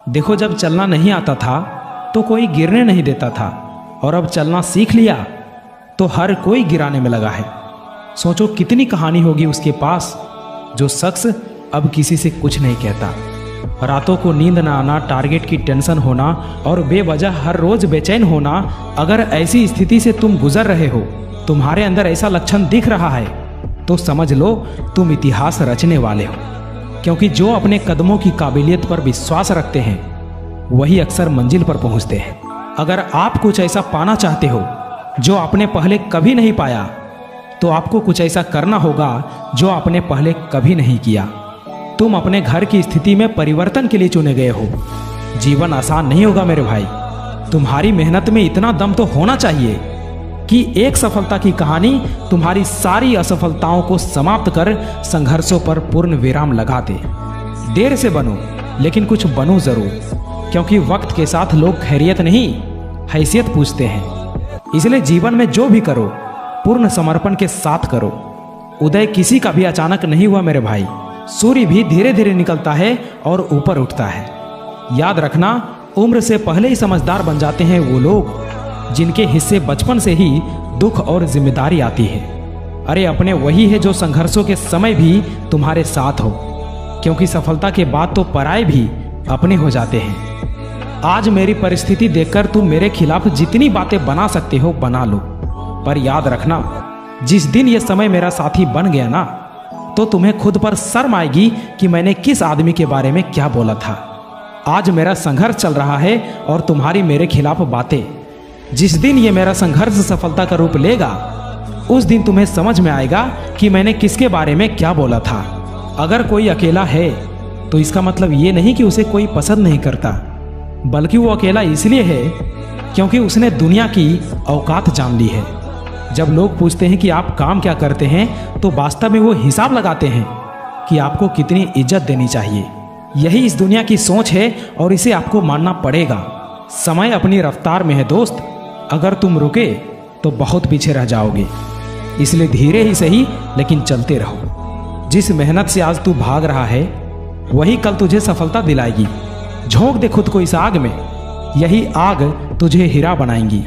देखो, जब चलना नहीं आता था तो कोई गिरने नहीं देता था, और अब चलना सीख लिया तो हर कोई गिराने में लगा है। सोचो कितनी कहानी होगी उसके पास, जो शख्स अब किसी से कुछ नहीं कहता। रातों को नींद ना आना, टारगेट की टेंशन होना और बेवजह हर रोज बेचैन होना। अगर ऐसी स्थिति से तुम गुजर रहे हो, तुम्हारे अंदर ऐसा लक्षण दिख रहा है, तो समझ लो तुम इतिहास रचने वाले हो। क्योंकि जो अपने कदमों की काबिलियत पर विश्वास रखते हैं वही अक्सर मंजिल पर पहुंचते हैं। अगर आप कुछ ऐसा पाना चाहते हो जो आपने पहले कभी नहीं पाया, तो आपको कुछ ऐसा करना होगा जो आपने पहले कभी नहीं किया। तुम अपने घर की स्थिति में परिवर्तन के लिए चुने गए हो। जीवन आसान नहीं होगा मेरे भाई। तुम्हारी मेहनत में इतना दम तो होना चाहिए कि एक सफलता की कहानी तुम्हारी सारी असफलताओं को समाप्त कर संघर्षों पर पूर्ण विराम लगा दे। देर से बनो, लेकिन कुछ बनो जरूर, क्योंकि वक्त के साथ लोग खैरियत नहीं, हैसियत पूछते हैं। इसलिए जीवन में जो भी करो पूर्ण समर्पण के साथ करो। उदय किसी का भी अचानक नहीं हुआ मेरे भाई। सूर्य भी धीरे धीरे निकलता है और ऊपर उठता है। याद रखना, उम्र से पहले ही समझदार बन जाते हैं वो लोग जिनके हिस्से बचपन से ही दुख और जिम्मेदारी आती है। अरे अपने वही है जो संघर्षों के समय भी तुम्हारे साथ हो, क्योंकि सफलता के बाद तो पराये भी अपने हो जाते हैं। आज मेरी परिस्थिति देखकर तुम मेरे खिलाफ जितनी बातें बना सकते हो बना लो, पर याद रखना, जिस दिन ये समय मेरा साथी बन गया ना, तो तुम्हें खुद पर शर्म आएगी कि मैंने किस आदमी के बारे में क्या बोला था। आज मेरा संघर्ष चल रहा है और तुम्हारी मेरे खिलाफ बातें। जिस दिन ये मेरा संघर्ष सफलता का रूप लेगा, उस दिन तुम्हें समझ में आएगा कि मैंने किसके बारे में क्या बोला था। अगर कोई अकेला है तो इसका मतलब ये नहीं कि उसे कोई पसंद नहीं करता, बल्कि वो अकेला इसलिए है क्योंकि उसने दुनिया की औकात जान ली है। जब लोग पूछते हैं कि आप काम क्या करते हैं, तो वास्तव में वो हिसाब लगाते हैं कि आपको कितनी इज्जत देनी चाहिए। यही इस दुनिया की सोच है और इसे आपको मानना पड़ेगा। समय अपनी रफ्तार में है दोस्त, अगर तुम रुके तो बहुत पीछे रह जाओगे। इसलिए धीरे ही सही लेकिन चलते रहो। जिस मेहनत से आज तू भाग रहा है वही कल तुझे सफलता दिलाएगी। झोंक दे खुद को इस आग में, यही आग तुझे हीरा बनाएंगी।